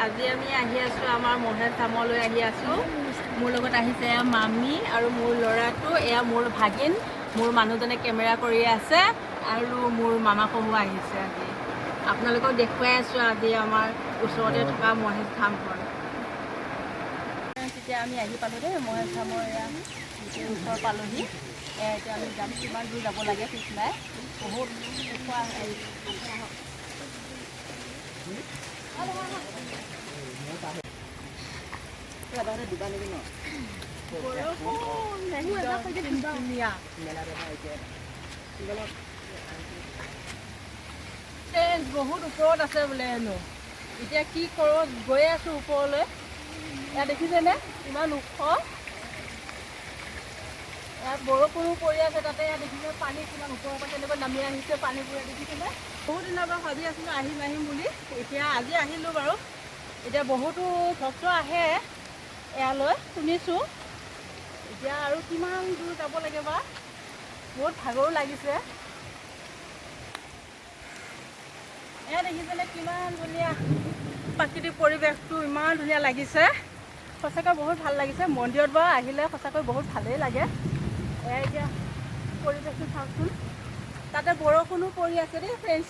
আজি আমি আহি আছোঁ আমাৰ মহেশ ধামলৈ আহি আছোঁ। মোৰ লগত আহিছে এয়া মামী আৰু মোৰ ল'ৰাটো, এয়া মোৰ ভাগিন, মোৰ মানুহজনে কেমেৰা কৰি আছে আৰু মোৰ মামা শহু আহিছে। আজি আপোনালোকক দেখুৱাই আছোঁ আজি আমাৰ ওচৰতে থকা মহেশ ধামখন। তেতিয়া আমি আহি পালোঁ দেই মহেশ ধামৰ এয়া ওচৰ পালোহি। এতিয়া আমি যাম, কিমান দূৰ যাব লাগে ঠিক নাই, বহুত বহুত ওপৰত আছে বোলে হেনো। এতিয়া কি কৰোঁ, গৈ আছোঁ ওপৰলৈ। ইয়াত দেখিছেনে ইমান ওখ, ইয়াত বৰষুণো পৰি আছে, তাতে ইয়াত দেখিছে পানী কিমান ওপৰৰ পৰা কেনেকৈ নামি আহিছে পানীবোৰ, দেখিছেনে? বহুত দিনৰ পৰা ভাবি আছিলোঁ আহিম বুলি, এতিয়া আজি আহিলোঁ বাৰু। এতিয়া বহুতো ভক্ত আহে ইয়ালৈ শুনিছোঁ। এতিয়া আৰু কিমান দূৰ যাব লাগে বা, বহুত ভাগৰো লাগিছে। এয়া দেখিছেনে কিমান ধুনীয়া প্ৰাকৃতিক পৰিৱেশটো, ইমান ধুনীয়া লাগিছে, সঁচাকৈ বহুত ভাল লাগিছে। মন্দিৰত বাৰু আহিলে সঁচাকৈ বহুত ভালেই লাগে। এয়া এতিয়া পৰিৱেশটো চাওকচোন, তাতে বৰষুণো পৰি আছে দেই ফ্ৰেণ্ডছ,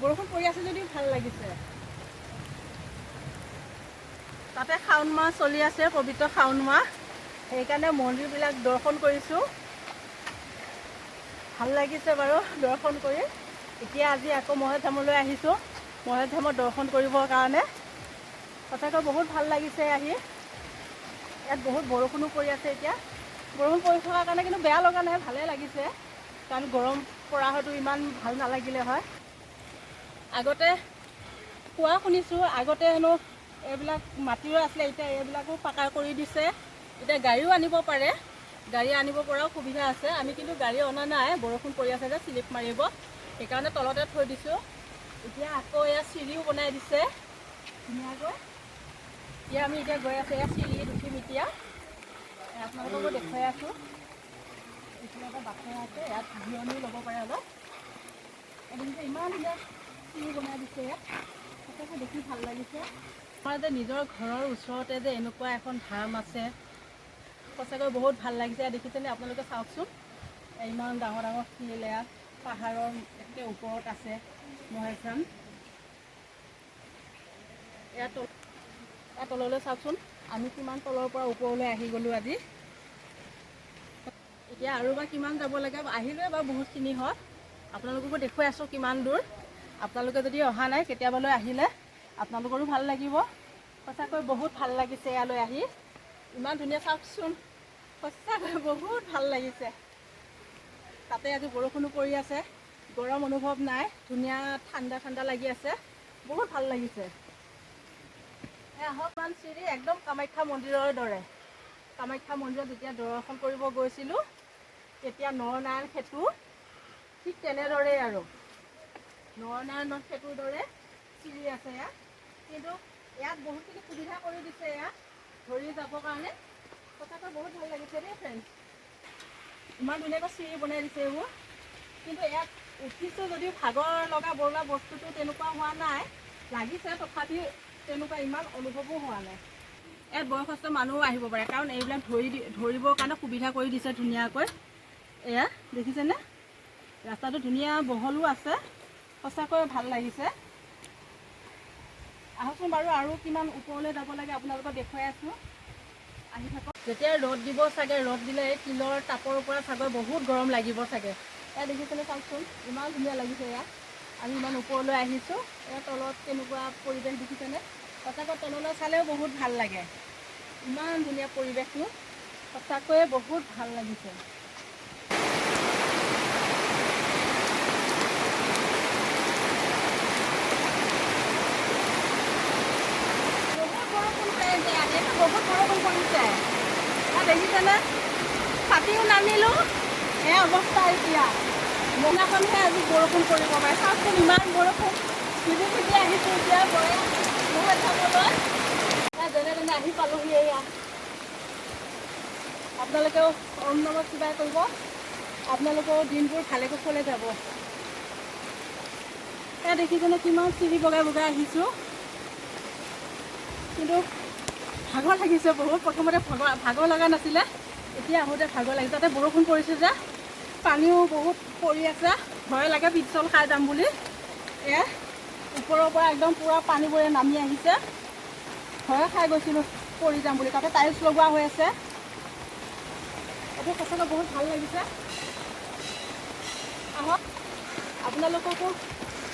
বৰষুণ পৰি আছে যদিও ভাল লাগিছে। তাতে শাওণ মাহ চলি আছে, পবিত্ৰ শাওণ মাহ, সেইকাৰণে মন্দিৰবিলাক দৰ্শন কৰিছোঁ, ভাল লাগিছে বাৰু দৰ্শন কৰি। এতিয়া আজি আকৌ মহেশ ধামলৈ আহিছোঁ, মহেশ ধামত দৰ্শন কৰিবৰ কাৰণে। সঁচাকৈ বহুত ভাল লাগিছে আহি। ইয়াত বহুত বৰষুণো পৰি আছে এতিয়া, বৰষুণ পৰি থকাৰ কাৰণে কিন্তু বেয়া লগা নাই, ভালেই লাগিছে, কাৰণ গৰম পৰা হয়তো ইমান ভাল নালাগিলে হয়। আগতে কোৱা শুনিছোঁ, আগতে হেনো এইবিলাক মাটিৰো আছিলে, এতিয়া এইবিলাকো পাকা কৰি দিছে, এতিয়া গাড়ীও আনিব পাৰে, গাড়ী আনিব পৰাও সুবিধা আছে। আমি কিন্তু গাড়ী অনা নাই, বৰষুণ পৰি আছে যে স্লিপ মাৰিব, সেইকাৰণে তলতে থৈ দিছোঁ। এতিয়া আকৌ এয়া চিৰিও বনাই দিছে ধুনীয়াকৈ। আমি এতিয়া গৈ আছোঁ, এয়া চিৰিত উঠিম এতিয়া, আপোনালোককো দেখুৱাই আছোঁ। এইফালে এটা বাটৰ আছে, ইয়াত জিৰণিও ল'ব পাৰে অলপ। ইমান ধুনীয়া চিৰি বনাই দিছে ইয়াত, সঁচাকৈ দেখি ভাল লাগিছে। আমাৰ যে নিজৰ ঘৰৰ ওচৰতে যে এনেকুৱা এখন ধাম আছে, সঁচাকৈ বহুত ভাল লাগিছে। দেখিছেনে আপোনালোকে, চাওকচোন ইমান ডাঙৰ ডাঙৰ শিল, ইয়াত পাহাৰৰ একে ওপৰত আছে মহেশ ধাম। ইয়াত তললৈ চাওকচোন, আমি কিমান তলৰ পৰা ওপৰলৈ আহি গ'লোঁ আজি। এতিয়া আৰু বা কিমান যাব লাগে, আহিলোৱে বাৰু বহুতখিনি হয়, আপোনালোককো দেখুৱাই আছোঁ কিমান দূৰ। আপোনালোকে যদি অহা নাই, কেতিয়াবালৈ আহিলে আপোনালোকৰো ভাল লাগিব। সঁচাকৈ বহুত ভাল লাগিছে ইয়ালৈ আহি, ইমান ধুনীয়া, চাওকচোন সঁচাকৈ বহুত ভাল লাগিছে। তাতে আজি বৰষুণো পৰি আছে, গৰম অনুভৱ নাই, ধুনীয়া ঠাণ্ডা ঠাণ্ডা লাগি আছে, বহুত ভাল লাগিছে। আহকমান চিৰি, একদম কামাখ্যা মন্দিৰৰ দৰে। কামাখ্যা মন্দিৰত যেতিয়া দৰ্শন কৰিব গৈছিলোঁ, তেতিয়া নৰনাৰায়ণ সেতু ঠিক তেনেদৰেই আৰু, নৰনাৰায়ণ সেতুৰ দৰে চিৰি আছে ইয়াত, কিন্তু ইয়াত বহুতখিনি সুবিধা কৰি দিছে, ইয়াত ধৰি যাবৰ কাৰণে। সঁচাকৈ বহুত ভাল লাগিছে দেই ফ্ৰেণ্ডছ, ইমান ধুনীয়াকৈ চিৰি বনাই দিছে এইবোৰ। কিন্তু ইয়াত উঠিছোঁ যদিও ভাগৰ লগা বৰুৱা বস্তুটো তেনেকুৱা হোৱা নাই, লাগিছে তথাপিও তেনেকুৱা ইমান অনুভৱো হোৱা নাই। ইয়াত বয়সস্থ মানুহো আহিব পাৰে, কাৰণ এইবিলাক ধৰিবৰ কাৰণে সুবিধা কৰি দিছে ধুনীয়াকৈ। এয়া দেখিছেনে, ৰাস্তাটো ধুনীয়া বহলো আছে, সঁচাকৈ ভাল লাগিছে। আহকচোন বাৰু আৰু কিমান ওপৰলৈ যাব লাগে আপোনালোকক দেখুৱাই আছোঁ, আহি থাকক। যেতিয়া ৰ'দ দিব চাগে, ৰ'দ দিলে এই তিলৰ তাপৰ পৰা চাগৈ বহুত গৰম লাগিব চাগে। এয়া দেখিছেনে, চাওকচোন ইমান ধুনীয়া লাগিছে ইয়াত। আমি ইমান ওপৰলৈ আহিছোঁ, ইয়াৰ তলত কেনেকুৱা পৰিৱেশ দেখিছেনে, সঁচাকৈ তললৈ চালেও বহুত ভাল লাগে, ইমান ধুনীয়া পৰিৱেশটো, সঁচাকৈয়ে বহুত ভাল লাগিছে। বহুত বৰষুণ পৰিছে, দেখিছেনে, ছাতিও নানিলোঁ, এই অৱস্থা। এতিয়া মনাখনহে আজি বৰষুণ পৰিব পাৰে, চাওকচোন ইমান বৰষুণ, ভিজি ভিজি আহিছোঁ এতিয়া মহেশ ধামলৈ। যেনে তেনে আহি পালোহি। এয়া আপোনালোকেও ওম নমঃ শিৱায় কৰিব, আপোনালোকৰ দিনবোৰ ভালে কুশলে যাব। এয়া দেখিছেনে কিমান চিৰি বগাই বগাই আহিছোঁ, কিন্তু ভাগৰ লাগিছে বহুত। প্ৰথমতে ভাগৰ লগা নাছিলে, এতিয়া আহোঁতে ভাগৰ লাগিছে। তাতে বৰষুণ পৰিছে যে, পানীও বহুত পৰি আছে, ভয় লাগে পিছল খাই যাম বুলি। এয়া ওপৰৰ পৰা একদম পূৰা পানীবোৰে নামি আহিছে, ভয় খাই গৈছিলোঁ পৰি যাম বুলি। তাতে টাইলছ লগোৱা হৈ আছে। এইটো সঁচাকৈ বহুত ভাল লাগিছে। আহক আপোনালোককো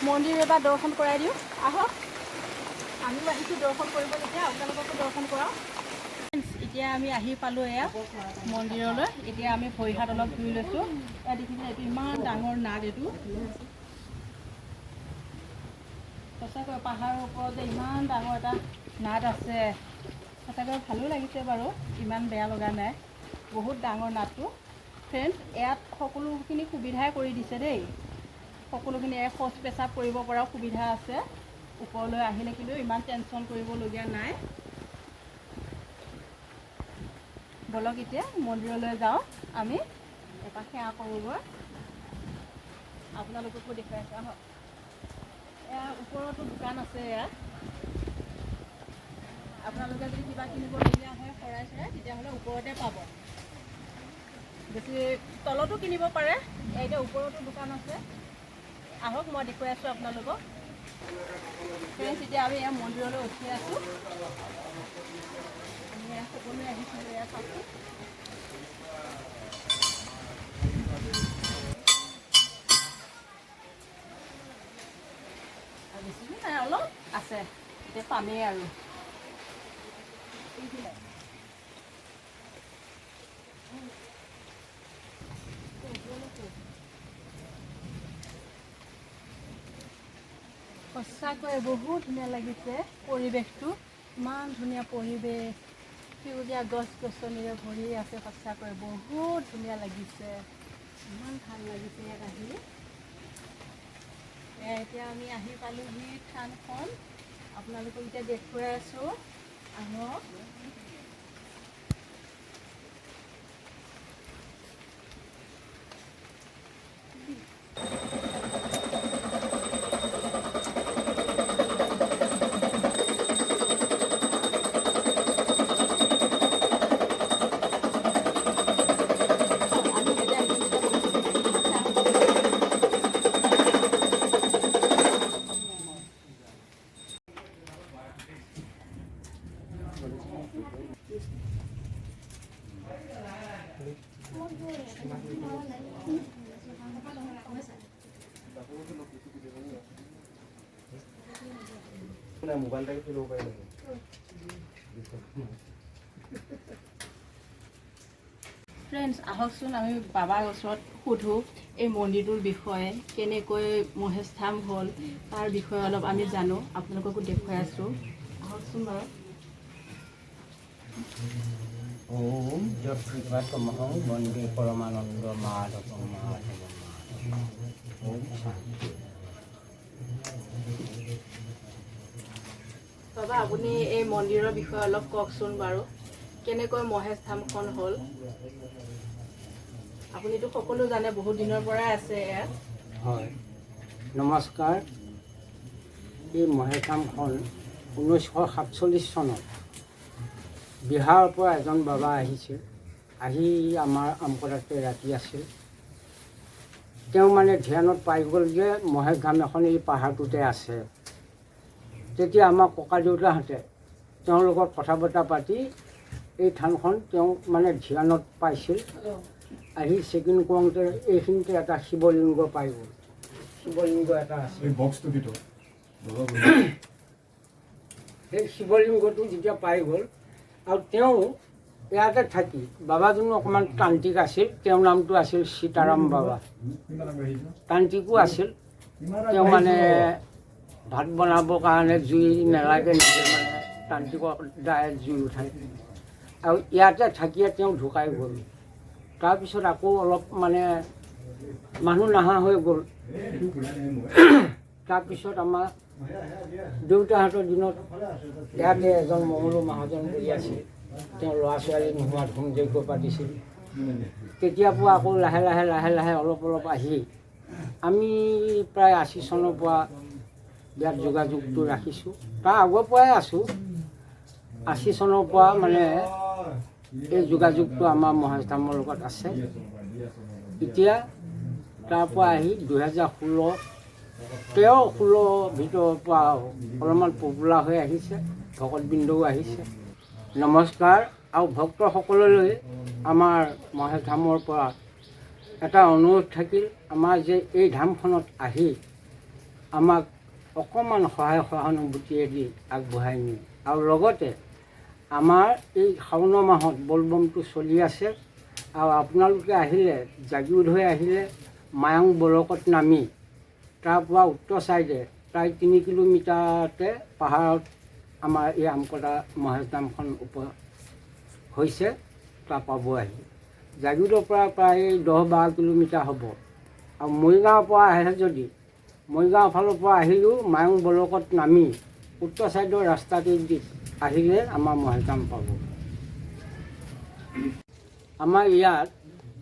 মন্দিৰ এবাৰ দৰ্শন কৰাই দিওঁ, আহক। আমিও আহিছোঁ দৰ্শন কৰিব, এতিয়া আপোনালোককো দৰ্শন কৰাওঁ। এতিয়া আমি আহি পালোঁ এয়া মন্দিৰলৈ। এতিয়া আমি ভৰি হাত অলপ ধুই লৈছোঁ। এয়া দেখিছে, এইটো ইমান ডাঙৰ নাদ, এইটো সঁচাকৈ পাহাৰৰ ওপৰত যে ইমান ডাঙৰ এটা নাদ আছে, সঁচাকৈ ভালো লাগিছে বাৰু, ইমান বেয়া লগা নাই। বহুত ডাঙৰ নাদটো। ফ্ৰেণ্ডছ, ইয়াত সকলোখিনি সুবিধাই কৰি দিছে দেই। সকলোখিনি শৌচ পেচাব কৰিব পৰাও সুবিধা আছে। ওপৰলৈ আহিলে কিন্তু ইমান টেনশ্যন কৰিবলগীয়া নাই। বলক এতিয়া মন্দিৰলৈ যাওঁ, আমি এপাক সেৱা কৰোঁগৈ। আপোনালোককো দেখুৱাই আছোঁ আহক। এয়া ওপৰতো দোকান আছে। এয়া আপোনালোকে যদি কিবা কিনিবলগীয়া হয় শৰাই চৰাই, তেতিয়াহ'লে ওপৰতে পাব। বেছি তলতো কিনিব পাৰে। এতিয়া ওপৰতো দোকান আছে, আহক মই দেখুৱাই আছোঁ আপোনালোকক। ফ্ৰেণ্ডছ, এতিয়া আমি এয়া মন্দিৰলৈ উঠি আছোঁ। আমি এয়া সকলোৱে আহিছিলোঁ, এয়া চাওকচোন। বেছি নাই, অলপ আছে, এতিয়া পামেই আৰু। সঁচাকৈ বহুত ধুনীয়া লাগিছে পৰিৱেশটো, ইমান ধুনীয়া পৰিৱেশ, সেউজীয়া গছ গছনিৰে ভৰি আছে। সঁচাকৈ বহুত ধুনীয়া লাগিছে, ইমান ভাল লাগিছে ইয়াত আহি। এতিয়া আমি আহি পালোঁহি থানখন, আপোনালোকক এতিয়া দেখুৱাই আছোঁ, আহক। মোবাইলটাকে তুলিব পাৰি নেকি? ফ্ৰেণ্ডছ, আহকচোন আমি বাবাৰ ওচৰত সোধোঁ এই মন্দিৰটোৰ বিষয়ে, কেনেকৈ মহেশ ধাম হ'ল তাৰ বিষয়ে অলপ আমি জানো। আপোনালোককো দেখুৱাই আছোঁ, আহকচোন বাৰু। ওম যৎকৃপাতমহং বন্দে পৰমানন্দ মাধৱ মাধৱ ওম শান্তি। বাবা, আপুনি এই মন্দিৰৰ বিষয়ে অলপ কওকচোন বাৰু, কেনেকৈ মহেশ ধামখন হ'ল? আপুনিতো সকলো জানে, বহুত দিনৰ পৰাই আছে ইয়াত। হয়, নমস্কাৰ। এই মহেশ ধামখন 1947 চনত বিহাৰৰ পৰা এজন বাবা আহিছিল। আহি আমাৰ আমপৰাতে ৰাতি আছিল। তেওঁ মানে ধ্যানত পাই গ'ল যে মহেশ ধাম এখন এই পাহাৰটোতে আছে। তেতিয়া আমাৰ ককা দেউতাহঁতে তেওঁৰ লগত কথা বতৰা পাতি এই থানখন তেওঁ মানে ধ্যানত পাইছিল। আহি চেকিং কৰোঁতে এইখিনিতে এটা শিৱলিংগ পাই গ'ল। শিৱলিংগ এটা আছে। সেই শিৱলিংগটো যেতিয়া পাই গ'ল, আৰু তেওঁ ইয়াতে থাকি, বাবাজনো অকণমান তান্ত্ৰিক আছিল। তেওঁৰ নামটো আছিল সীতাৰাম বাবা। তান্ত্ৰিকো আছিল। তেওঁ মানে ভাত বনাবৰ কাৰণে জুই নেলাগে, নিজে মানে তান্ত্ৰিকৰ দ্বাৰাই জুই উঠায়। আৰু ইয়াতে থাকিয়ে তেওঁ ঢুকাই গ'ল। তাৰপিছত আকৌ অলপ মানে মানুহ নহা হৈ গ'ল। তাৰপিছত আমাৰ দেউতাহঁতৰ দিনত ইয়াতে এজন মঙলো মহাজন বুলি আছিল। তেওঁ ল'ৰা ছোৱালী নোহোৱা ধুম যজ্ঞ পাতিছিল। তেতিয়াৰ পৰা আকৌ লাহে লাহে অলপ আহি আমি প্ৰায় 80 চনৰ পৰা ইয়াত যোগাযোগটো ৰাখিছোঁ। তাৰ আগৰ পৰাই আছোঁ। 80 চনৰ পৰা মানে এই যোগাযোগটো আমাৰ মহেশ ধামৰ লগত আছে। এতিয়া তাৰ পৰা আহি 2016 13-16 ভিতৰৰ পৰা অলপমান পপুলাৰ হৈ আহিছে, ভকতবৃন্দও আহিছে। নমস্কাৰ। আৰু ভক্তসকললৈ আমাৰ মহেশ ধামৰ পৰা এটা অনুৰোধ থাকিল, আমাৰ যে এই ধামখনত আহি আমাক অকণমান সহায় সহানুভূতিয়ে দি আগবঢ়াই নিয়ে। আৰু লগতে আমাৰ এই শাওণ মাহত বলবমটো চলি আছে, আৰু আপোনালোকে আহিলে জাগিৰোড হৈ আহিলে মায়ং বলকত নামি তাৰ পৰা উত্তৰ ছাইডে প্ৰায় 3 কিলোমিটাৰতে পাহাৰত আমাৰ এই আমকটা মহেশ ধামখন হৈছে, তাৰ পাব আহি। জাগিৰোডৰ পৰা প্ৰায় 10-12 কিলোমিটাৰ হ'ব। আৰু মৰিগাঁৱৰ পৰা আহে যদি মৰিগাঁৱৰ ফালৰ পৰা আহিলেও মায়ং বলকত নামি উত্তৰ ছাইডৰ ৰাস্তাটো দি আহিলে আমাৰ মহেশ ধাম পাব। আমাৰ ইয়াত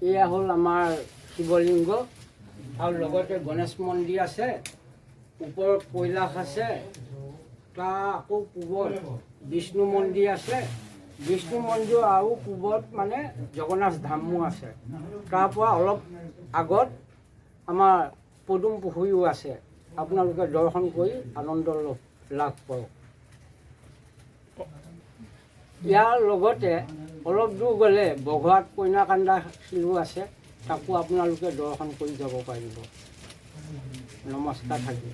এয়া হ'ল আমাৰ শিৱলিংগ, আৰু লগতে গণেশ মন্দিৰ আছে, ওপৰত কৈলাশ আছে, তাৰ আকৌ পূবত বিষ্ণু মন্দিৰ আছে। বিষ্ণু মন্দিৰ আৰু পূবত মানে জগন্নাথ ধামো আছে। তাৰ পৰা অলপ আগত আমাৰ পদুম পুখুৰীও আছে। আপোনালোকে দৰ্শন কৰি আনন্দ লাভ কৰক। ইয়াৰ লগতে অলপ দূৰ গ'লে বঘোৱাত কইনাকান্দা শিলো আছে, তাকো আপোনালোকে দৰ্শন কৰি যাব পাৰিব। নমস্কাৰ থাকিল।